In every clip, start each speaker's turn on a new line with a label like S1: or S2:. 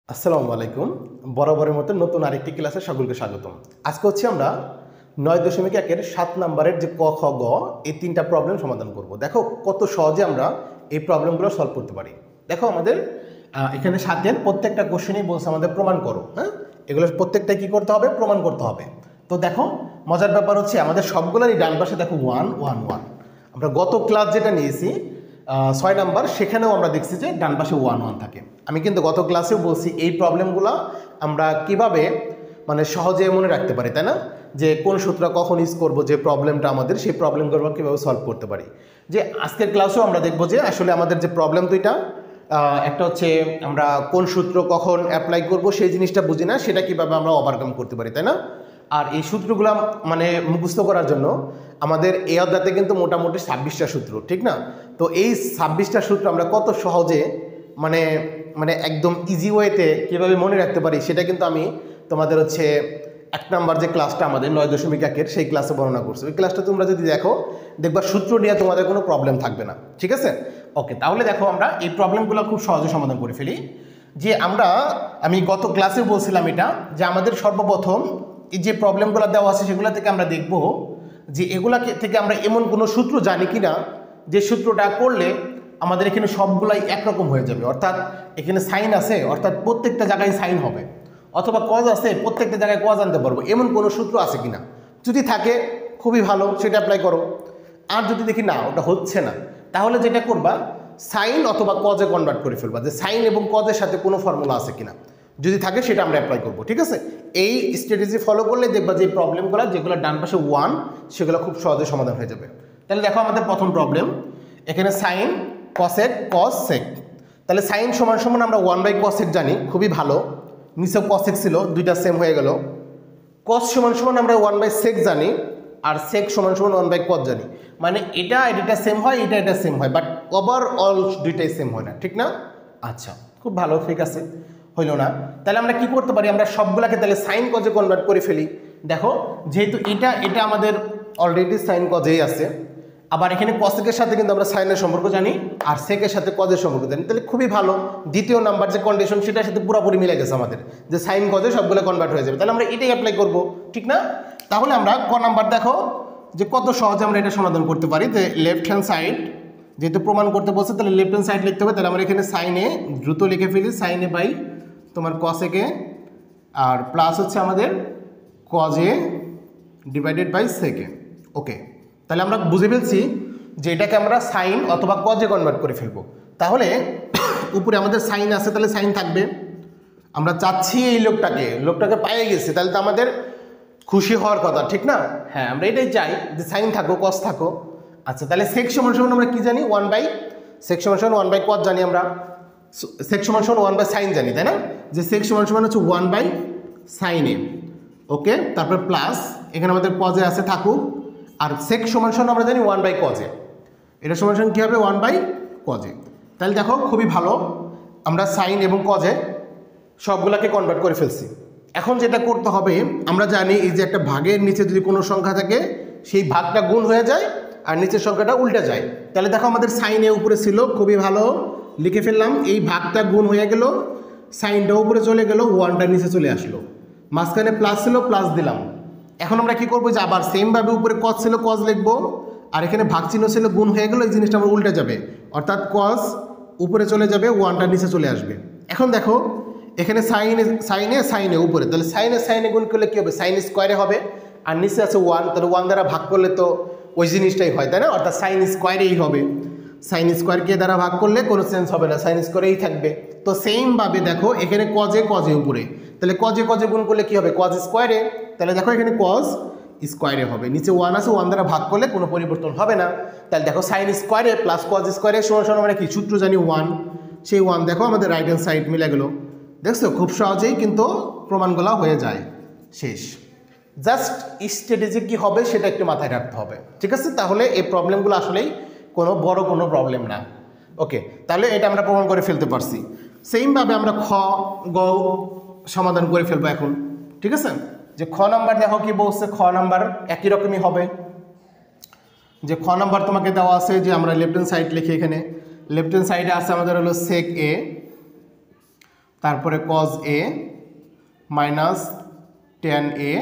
S1: আসসালামু আলাইকুম। বরাবরের মতো নতুন আরেকটি ক্লাসে সকলকে স্বাগতম। আজকে হচ্ছে আমরা 9.1-এর 7 নম্বরের যে ক খ গ এই তিনটা প্রবলেম সমাধান করব। দেখো কত সহজে আমরা এই প্রবলেমগুলো সলভ করতে পারি। দেখো আমাদের এখানে 7-এর প্রত্যেকটা কোশ্চেনই বলছে আমাদের প্রমাণ করো। হ্যাঁ, এগুলো প্রত্যেকটাই কি করতে হবে? প্রমাণ করতে হবে। তো দেখো মজার ব্যাপার হচ্ছে আমাদের সবগুলোরই ডান পাশে দেখো 1 1 1। আমরা গত ক্লাস যেটা নিয়েছি 6 নাম্বার, সেখানেও আমরা দেখছি যে ডান পাশে 1 1 থাকে। আমি কিন্তু গত ক্লাসেও বলছি এই প্রবলেমগুলো আমরা কিভাবে মানে সহজে মনে রাখতে পারি, তাই না? যে কোন সূত্র কখন ইউজ করবো, যে প্রবলেমটা আমাদের সেই প্রবলেমগুলো কীভাবে সলভ করতে পারি। যে আজকের ক্লাসেও আমরা দেখবো যে আসলে আমাদের যে প্রবলেম দুইটা, একটা হচ্ছে আমরা কোন সূত্র কখন অ্যাপ্লাই করব সেই জিনিসটা বুঝি না, সেটা কীভাবে আমরা ওভারকাম করতে পারি, তাই না? আর এই সূত্রগুলো মানে মুখস্থ করার জন্য আমাদের এই অধ্যায়তে কিন্তু মোটামুটি 26টা সূত্র, ঠিক না? তো এই 26টা সূত্র আমরা কত সহজে মানে মানে একদম ইজি ওয়েতে কীভাবে মনে রাখতে পারি সেটা কিন্তু আমি তোমাদের হচ্ছে 1 নাম্বার যে ক্লাসটা আমাদের 9.1-এর সেই ক্লাসে বর্ণনা করছি। ওই ক্লাসটা তোমরা যদি দেখো দেখবা সূত্র নিয়ে তোমাদের কোনো প্রবলেম থাকবে না, ঠিক আছে? ওকে, তাহলে দেখো আমরা এই প্রবলেমগুলো খুব সহজে সমাধান করে ফেলি। যে আমি গত ক্লাসে বলছিলাম এটা, যে আমাদের সর্বপ্রথম এই যে প্রবলেমগুলো দেওয়া আছে সেগুলো থেকে আমরা দেখব যে এগুলা থেকে আমরা এমন কোনো সূত্র জানি কি না যে সূত্রটা করলে আমাদের এখানে সবগুলাই একরকম হয়ে যাবে। অর্থাৎ এখানে সাইন আছে, অর্থাৎ প্রত্যেকটা জায়গায় সাইন হবে, অথবা কজ আছে, প্রত্যেকটা জায়গায় কজ আনতে পারবো, এমন কোনো সূত্র আছে কিনা। যদি থাকে খুবই ভালো, সেটা অ্যাপ্লাই করো। আর যদি দেখি না ওটা হচ্ছে না, তাহলে যেটা করবা সাইন অথবা কজে কনভার্ট করে ফেলবা, যে সাইন এবং কজের সাথে কোনো ফর্মুলা আছে কিনা। যদি থাকে সেটা আমরা অ্যাপ্লাই করবো, ঠিক আছে? এই স্ট্র্যাটেজি ফলো করলে দেখবা যে প্রবলেমগুলো যেগুলো ডান পাশে 1 সেগুলো খুব সহজে সমাধান হয়ে যাবে। তাহলে দেখো আমাদের প্রথম প্রবলেম, এখানে সাইন কসেক কস সেক। তাহলে সাইন সমান সমান আমরা 1/cosec জানি, খুবই ভালো। নিচে কসেক ছিল, দুইটা সেম হয়ে গেল। কস সমান সমান আমরা 1/sec জানি, আর সেক সমান সমান 1/cos জানি। মানে এটা সেম হয়, এটা সেম হয়, বাট ওভারঅল দুইটাই সেম হয় না, ঠিক না? আচ্ছা, খুব ভালো, ঠিক আছে, হইল না। তাহলে আমরা কি করতে পারি, আমরা সবগুলাকে তাহলে সাইন কজে কনভার্ট করে ফেলি। দেখো যেহেতু এটা আমাদের অলরেডি সাইন কজেই আছে, আবার এখানে কসেকের সাথে কিন্তু আমরা সাইনের সম্পর্ক জানি, আর সেকের সাথে কজের সম্পর্ক জানি, তাহলে খুবই ভালো। দ্বিতীয় নাম্বার যে কন্ডিশন সেটার সাথে পুরোপুরি মিলে গেছে আমাদের, যে সাইন কজে সবগুলো কনভার্ট হয়ে যাবে। তাহলে আমরা এটাই অ্যাপ্লাই করব, ঠিক না? তাহলে আমরা ক নাম্বার দেখো যে কত সহজে আমরা এটা সমাধান করতে পারি। যে লেফট হ্যান্ড সাইড যেহেতু প্রমাণ করতে বলছে, তাহলে লেফট হ্যান্ড সাইড লিখতে হবে। তাহলে আমরা এখানে সাইনে দ্রুত লিখে ফেলি, সাইনে বাই তোমার কসেকে, আর প্লাস হচ্ছে আমাদের কজে ডিভাইডেড বাই সেকে। ওকে, তাহলে আমরা বুঝে ফেলছি যে এটাকে আমরা সাইন অথবা কজে কনভার্ট করে ফেলবো। তাহলে উপরে আমাদের সাইন আছে, তাহলে সাইন থাকবে। আমরা চাচ্ছি এই লোকটাকে পাইয়ে গেছি, তাহলে তো আমাদের খুশি হওয়ার কথা, ঠিক না? হ্যাঁ, আমরা এটাই চাই যে সাইন থাকো কস থাকো। আচ্ছা, তাহলে সেক সমান সমান আমরা কি জানি? সেক সমান সমান 1/cos জানি আমরা, সেক সমান সমান 1/sin জানি, তাই না? যে সেক সমান সমান হচ্ছে 1/sin এ। ওকে, তারপর প্লাস এখানে আমাদের কজে আছে থাকুক, আর সেক সমান সমান আমরা জানি 1/cos এ। এটা সমান সমান কী হবে? 1/cos এ। তাহলে দেখো খুবই ভালো, আমরা সাইন এবং কজে সবগুলাকে কনভার্ট করে ফেলছি। এখন যেটা করতে হবে, আমরা জানি এই যে একটা ভাগের নিচে যদি কোনো সংখ্যা থাকে সেই ভাগটা গুণ হয়ে যায় আর নিচের সংখ্যাটা উল্টে যায়। তাহলে দেখো আমাদের সাইনে উপরে ছিল, খুবই ভালো, লিখে ফেললাম। এই ভাগটা গুণ হয়ে গেল, সাইনটা উপরে চলে গেল, 1টা নিচে চলে আসলো, মাঝখানে প্লাস ছিল, প্লাস দিলাম। এখন আমরা কি করবো, যে আবার সেমভাবে উপরে কজ ছিল কজ লিখবো, আর এখানে ভাগ চিহ্ন ছিল, গুণ হয়ে গেল, এই জিনিসটা আমার উল্টে যাবে, অর্থাৎ কজ উপরে চলে যাবে, 1টা নিচে চলে আসবে। এখন দেখো এখানে সাইনে উপরে, তাহলে সাইনে গুণ করলে কী হবে? সাইন স্কোয়ারে হবে, আর নিচে আছে 1, তাহলে 1 দ্বারা ভাগ করলে তো ওই জিনিসটাই হয়, তাই না? অর্থাৎ সাইন স্কোয়ারেই হবে। সাইন স্কোয়ারকে দ্বারা ভাগ করলে কোনো চেঞ্জ হবে না, সাইন স্কোয়ারেই থাকবে। তো সেমভাবে দেখো এখানে কজে উপরে, তাহলে কজে গুণ করলে কী হবে? কজ স্কোয়ারে। তাহলে দেখো এখানে কজ স্কোয়ারে হবে, নিচে 1 আছে, 1 দ্বারা ভাগ করলে কোনো পরিবর্তন হবে না। তাহলে দেখো সাইন স্কোয়ারে প্লাস কজ স্কোয়ারে সমান সমান আমরা কি সূত্র জানি? 1। সেই 1 দেখো আমাদের রাইট হ্যান্ড সাইড মিলে গেল। দেখছো খুব সহজেই কিন্তু প্রমাণগুলো হয়ে যায়, শেষ। জাস্ট স্ট্র্যাটেজি কী হবে সেটা একটু মাথায় রাখতে হবে, ঠিক আছে? তাহলে এই প্রবলেমগুলো আসলেই কোনো বড় কোনো প্রবলেম না। ওকে, তাহলে এটা আমরা প্রমাণ করে ফেলতে পারছি। সেমভাবে আমরা খ গ সমাধান করে ফেলবো এখন, ঠিক আছে? যে খ নাম্বার দেখো কি বলছে, খ নাম্বার একই রকমই হবে। যে খ নাম্বার তোমাকে দেওয়া আছে, যে আমরা লেফট হ্যান্ড সাইড লিখি, এখানে লেফট হ্যান্ড সাইডে আছে আমাদের হলো সেক এ, তারপরে cause A minus tan A,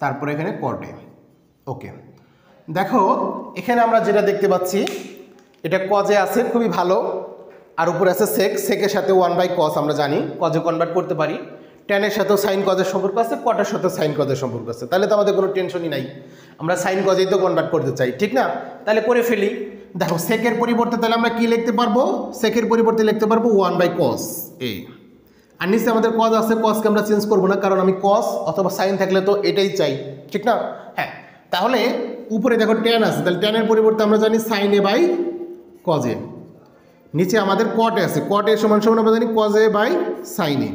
S1: তারপরে এখানে কট এ। ওকে, দেখো এখানে আমরা যেটা দেখতে পাচ্ছি এটা কজে আছে, খুবই ভালো। আর উপরে আছে সেক, সেকের সাথে 1/cos আমরা জানি কজে কনভার্ট করতে পারি। ট্যানের সাথেও সাইন কজের সম্পর্ক আছে, কটের সাথেও সাইন কজের সম্পর্ক আছে, তাহলে তো আমাদের কোনো টেনশনই নাই, আমরা সাইন কজেই তো কনভার্ট করতে চাই, ঠিক না? তাহলে করে ফেলি। দেখো সেকের পরিবর্তে তাহলে আমরা কি লিখতে পারবো, সেকের পরিবর্তে লিখতে পারবো 1/cos এ। আর নিচে আমাদের কজ আছে, কজকে আমরা চেঞ্জ করবো না, কারণ আমি কস অথবা সাইন থাকলে তো এটাই চাই, ঠিক না? হ্যাঁ, তাহলে উপরে দেখো ট্যান আছে, তাহলে ট্যানের পরিবর্তে আমরা জানি sine a by cos a. নিচে আমাদের কট এ আছে, কট এ সমান সমান আমরা জানি কজ এ বাই সাইন এ।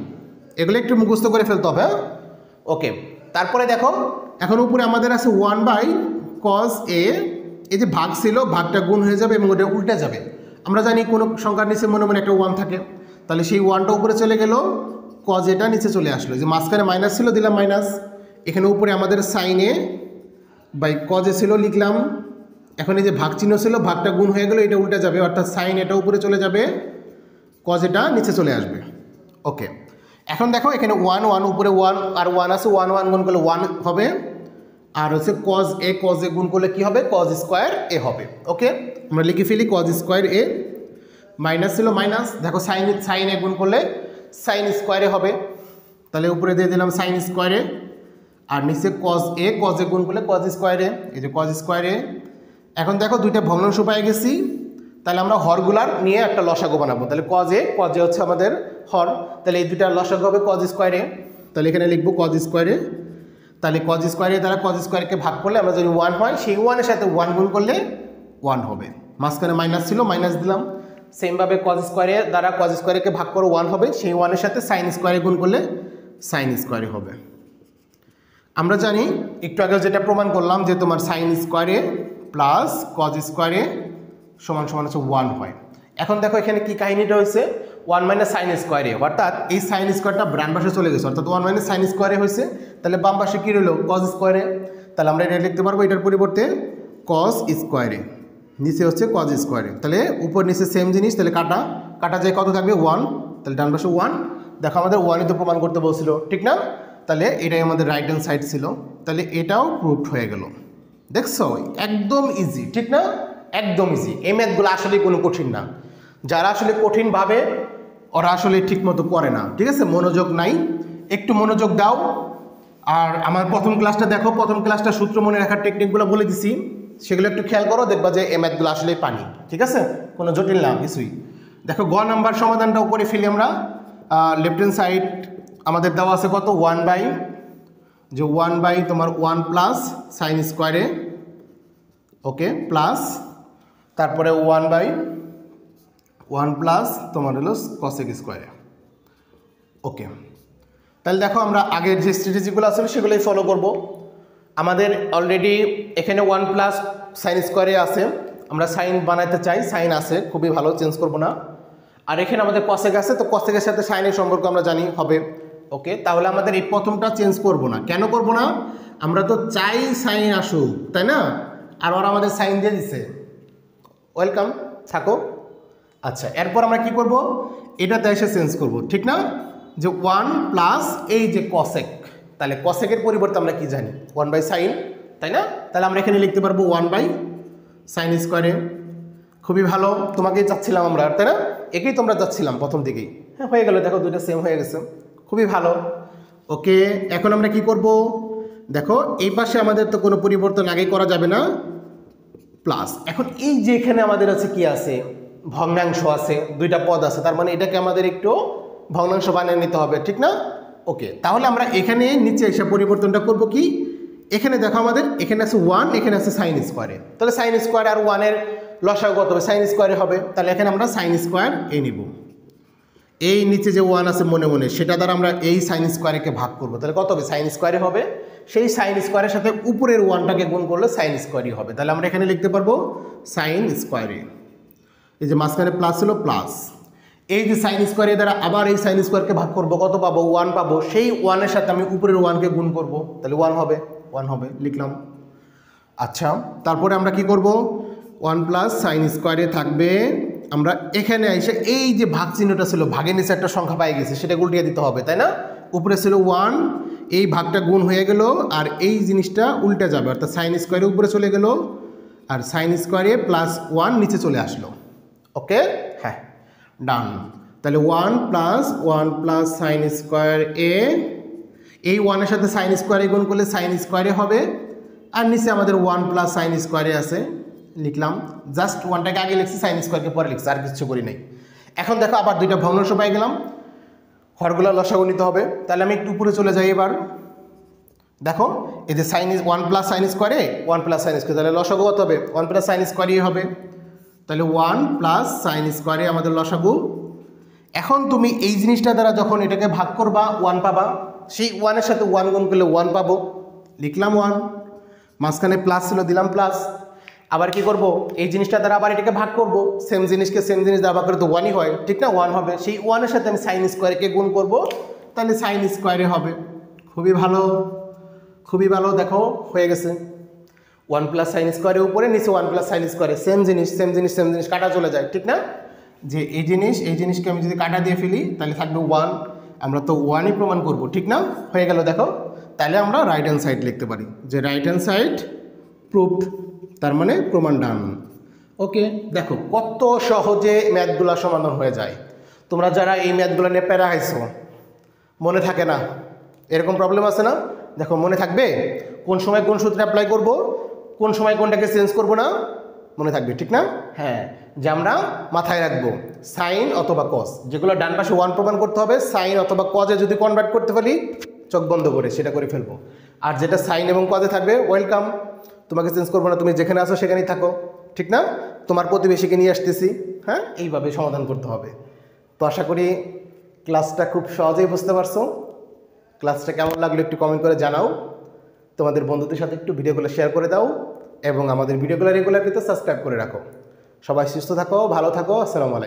S1: এগুলো একটু মুখস্থ করে ফেলতে হবে। ওকে, তারপরে দেখো এখন উপরে আমাদের আছে 1/cos এ। এই যে ভাগ ছিল, ভাগটা গুণ হয়ে যাবে এবং ওটা উল্টে যাবে। আমরা জানি কোনো সংখ্যার নিচে মনে মনে একটা 1 থাকে, তাহলে সেই 1টা উপরে চলে গেল, কজ এটা নিচে চলে আসলো। যে মাঝখানে মাইনাস ছিল দিলাম মাইনাস, এখানে উপরে আমাদের sine a by cos a ছিল লিখলাম। এখন এই যে ভাগ চিহ্ন ছিল, ভাগটা গুণ হয়ে গেল, এটা উল্টে যাবে, অর্থাৎ সাইন এটা উপরে চলে যাবে, কজ এটা নিচে চলে আসবে। ওকে, এখন দেখো এখানে 1 1 উপরে 1 আর 1 আছে, 1 1 গুণ করলে 1 হবে, আর হচ্ছে কজ এ গুণ করলে কি হবে, কজ স্কোয়ার এ হবে। ওকে, আমরা লিখে ফেলি কজ স্কোয়ার এ, মাইনাস ছিল মাইনাস, দেখো সাইন এ গুণ করলে সাইন স্কোয়ারে হবে, তাহলে উপরে দিয়ে দিলাম সাইন স্কোয়ারে, আর নিচে কজ এ গুণ করলে কজ স্কোয়ারে, এই যে কজ স্কোয়ারে। এখন দেখো দুইটা ভগ্নাংশ পেয়ে গেছি, তাহলে আমরা হরগুলার নিয়ে একটা লসাগু বানাবো। তাহলে কজ এ হচ্ছে আমাদের হর, তাহলে এই দুইটা লসাগু হবে কজ স্কোয়ারে, তাহলে এখানে লিখবো কজ স্কোয়ারে। তাহলে কজ স্কোয়ারে দ্বারা কজ স্কোয়ারকে ভাগ করলে আমরা যদি 1 হয়, সেই 1-এর সাথে 1 গুণ করলে 1 হবে, মাঝখানে মাইনাস ছিল মাইনাস দিলাম। সেমভাবে কজ স্কোয়ারে দ্বারা কজ স্কোয়ারকে ভাগ করে 1 হবে, সেই 1-এর সাথে সাইন স্কোয়ারে গুণ করলে সাইন স্কোয়ারে হবে। আমরা জানি একটু আগে যেটা প্রমাণ করলাম যে তোমার সাইন স্কোয়ারে প্লাস কজ স্কোয়ারে সমান সমান হচ্ছে 1 হয়। এখন দেখো এখানে কি কাহিনীটা হয়েছে, 1 মাইনাস সাইন স্কোয়ারে, অর্থাৎ এই সাইন স্কোয়ারটা ডান পাশে চলে গেছে, অর্থাৎ 1 মাইনাস সাইন স্কোয়ারে হয়েছে, তাহলে বাম পাশে কী রইল, কজ স্কোয়ারে। তাহলে আমরা এটা লিখতে পারবো এটার পরিবর্তে কজ স্কোয়ারে, নিচে হচ্ছে কজ স্কোয়ারে, তাহলে উপর নিচে সেম জিনিস, তাহলে কাটা যায় কত থাকবে 1, তাহলে ডান পাশে 1। দেখো আমাদের 1-ই তো প্রমাণ করতে বলছিল, ঠিক না? তাহলে এটাই আমাদের রাইট হ্যান্ড সাইড ছিল, তাহলে এটাও প্রুভড হয়ে গেল। দেখছো একদম ইজি, ঠিক না? একদম ইজি। এই ম্যাথগুলো আসলে কোনো কঠিন না, যারা আসলে কঠিন ভাবে ওরা আসলে ঠিকমতো করে না, ঠিক আছে? মনোযোগ নাই, একটু মনোযোগ দাও। আর আমার প্রথম ক্লাসটা দেখো, প্রথম ক্লাসটা সূত্র মনে রাখার টেকনিকগুলো বলে দিছি, সেগুলো একটু খেয়াল করো, দেখবা যে এই ম্যাথগুলো আসলেই পানি, ঠিক আছে? কোনো জটিল না কিছুই। দেখো গ নাম্বার সমাধানটাও করে ফেলি আমরা। লেফট হ্যান্ড সাইড আমাদের দেওয়া আছে কত, 1 তোমার 1 প্লাস সাইন স্কোয়ারে, ওকে, প্লাস তারপরে 1 প্লাস তোমার হলো কসেক স্কোয়ারে। ওকে, তাহলে দেখো আমরা আগের যে স্ট্র্যাটেজিগুলো আছে সেগুলোই ফলো করব। আমাদের অলরেডি এখানে 1 প্লাস সাইন স্কোয়ারে আছে, আমরা সাইন বানাতে চাই, সাইন আছে, খুবই ভালো, চেঞ্জ করব না। আর এখানে আমাদের কসেক আছে, তো কসেকের সাথে সাইনের সম্পর্ক আমরা জানি হবে। ওকে, তাহলে আমাদের এই প্রথমটা চেঞ্জ করব না। কেন করব না? আমরা তো চাই সাইন আসুক, তাই না? আর ওরা আমাদের সাইন দিয়ে দিচ্ছে, ওয়েলকাম, থাকো। আচ্ছা, এরপর আমরা কি করব, এটাতে এসে চেঞ্জ করব, ঠিক না? যে 1 প্লাস এই যে কসেক, তাহলে কসেকের পরিবর্তে আমরা কি জানি, 1/sin, তাই না? তাহলে আমরা এখানে লিখতে পারবো 1/sin স্কোয়ারে। খুবই ভালো, তোমাকেই চাচ্ছিলাম আমরা, তাই না? একেই তোমরা চাচ্ছিলাম প্রথম দিকেই। হ্যাঁ, হয়ে গেল, দেখো দুইটা সেম হয়ে গেছে, খুবই ভালো। ওকে, এখন আমরা কি করব, দেখো এই পাশে আমাদের তো কোনো পরিবর্তন আগেই করা যাবে না, প্লাস এখন এই যে এখানে আমাদের আছে কি আছে, ভগ্নাংশ আছে, দুইটা পদ আছে, তার মানে এটাকে আমাদের একটু ভগ্নাংশ বানিয়ে নিতে হবে, ঠিক না? ওকে, তাহলে আমরা এখানে নিচে এসে পরিবর্তনটা করব কি, এখানে দেখো আমাদের এখানে আছে 1, এখানে আছে সাইন স্কোয়ারে, তাহলে সাইন স্কোয়ার আর 1-এর লসাগু কত হবে, সাইন স্কোয়ারে হবে, তাহলে এখানে আমরা সাইন স্কোয়ার এ নিব। এই নিচে যে 1 আছে মনে মনে, সেটা দ্বারা আমরা এই সাইন স্কোয়ারকে ভাগ করব, তাহলে কত হবে, সাইন স্কোয়ারে হবে। সেই সাইন স্কোয়ারের সাথে উপরের 1টাকে গুণ করলে সাইন স্কোয়ারই হবে, তাহলে আমরা এখানে লিখতে পারবো সাইন স্কোয়ারে। এই যে মাঝখানে প্লাস ছিল, প্লাস এই যে সাইন স্কোয়ারে দ্বারা আবার এই সাইন স্কোয়ারকে ভাগ করব, কত পাবো, 1 পাবো। সেই 1-এর সাথে আমি উপরের 1কে গুণ করব, তাহলে 1 হবে, লিখলাম। আচ্ছা, তারপরে আমরা কি করব, 1 প্লাস সাইন স্কোয়ারে থাকবে আমরা এখানে এসে এই যে ভাগ চিহ্নটা ছিল, ভাগের নিচে একটা সংখ্যা পাই গেছে, সেটা উল্টিয়ে দিতে হবে, তাই না? উপরে ছিল 1, এই ভাগটা গুণ হয়ে গেল, আর এই জিনিসটা উল্টে যাবে, অর্থাৎ সাইন স্কোয়ারে উপরে চলে গেল, আর সাইন স্কোয়ারে +1 নিচে চলে আসলো। ওকে, হ্যাঁ, ডান। তাহলে 1 + সাইন স্কোয়ার এ, এই 1-এর সাথে সাইন স্কোয়ারে গুণ করলে সাইন স্কোয়ারে হবে, আর নিচে আমাদের 1 + সাইন স্কোয়ারে আছে, লিখলাম। জাস্ট 1টাকে আগে লিখছি, সাইন স্কোয়ারকে পরে লিখছি, আর কিছু করি নাই। এখন দেখো আবার দুইটা ভগ্নাংশ পাই গেলাম, হরগুলো লসাগু নিতে হবে। তাহলে আমি একটু উপরে চলে যাই এবার। দেখো এই যে 1 + সাইন স্কোয়ারে 1 + সাইন স্কোয়ার, তাহলে লসাগু কত হবে? 1 + সাইন স্কোয়ারই হবে। তাহলে 1 + সাইন স্কোয়ারে আমাদের লসাগু। এখন তুমি এই জিনিসটা দ্বারা যখন এটাকে ভাগ করবা 1 পাবা, সেই 1-এর সাথে 1 গুণ করলে 1 পাবো, লিখলাম 1, মাঝখানে প্লাস ছিল, দিলাম প্লাস। আবার কি করব? এই জিনিসটা দ্বারা আবার এটাকে ভাগ করব, সেম জিনিসকে সেম জিনিস দ্বারা ভাগ করে তো 1ই হয়, ঠিক না? 1 হবে, সেই 1-এর সাথে আমি সাইন স্কোয়ারকে গুণ করব, তাহলে সাইন স্কোয়ারে হবে। খুবই ভালো, খুবই ভালো। দেখো হয়ে গেছে, 1 + সাইন স্কোয়ারের উপরে নিচে 1 + সাইন স্কোয়ারে, সেম জিনিস সেম জিনিস সেম জিনিস, কাটা চলে যায়, ঠিক না? যে এই জিনিসকে আমি যদি কাটা দিয়ে ফেলি তাহলে থাকবে 1, আমরা তো 1ই প্রমাণ করব, ঠিক না? হয়ে গেল। দেখো তাহলে আমরা রাইট হ্যান্ড সাইড লিখতে পারি যে রাইট হ্যান্ড সাইড প্রুভড, তার মানে প্রমাণ ডান। ওকে, দেখো কত সহজে ম্যাথগুলো সমাধান হয়ে যায়। তোমরা যারা এই ম্যাথগুলো নিয়ে প্যারা হাইছো, মনে থাকে না, এরকম প্রবলেম আছে না? দেখো মনে থাকবে কোন সময় কোন সূত্রে অ্যাপ্লাই করব, কোন সময় কোনটাকে চেঞ্জ করব না, মনে থাকবে, ঠিক না? হ্যাঁ, যে আমরা মাথায় রাখবো সাইন অথবা কস, যেগুলো ডান পাশে 1 প্রমাণ করতে হবে, সাইন অথবা কজে যদি কনভার্ট করতে পারি চোখ বন্ধ করে সেটা করে ফেলবো। আর যেটা সাইন এবং কজে থাকবে ওয়েলকাম, তোমাকে চেঞ্জ করবো না, তুমি যেখানে আসো সেখানেই থাকো, ঠিক না? তোমার প্রতিবেশীকে নিয়ে আসতেছি, হ্যাঁ, এইভাবে সমাধান করতে হবে। তো আশা করি ক্লাসটা খুব সহজেই বুঝতে পারছো। ক্লাসটা কেমন লাগলো একটু কমেন্ট করে জানাও, তোমাদের বন্ধুদের সাথে একটু ভিডিওগুলো শেয়ার করে দাও, এবং আমাদের ভিডিওগুলো রেগুলার কিন্তু সাবস্ক্রাইব করে রাখো। সবাই সুস্থ থাকো, ভালো থাকো, আসসালামু আলাইকুম।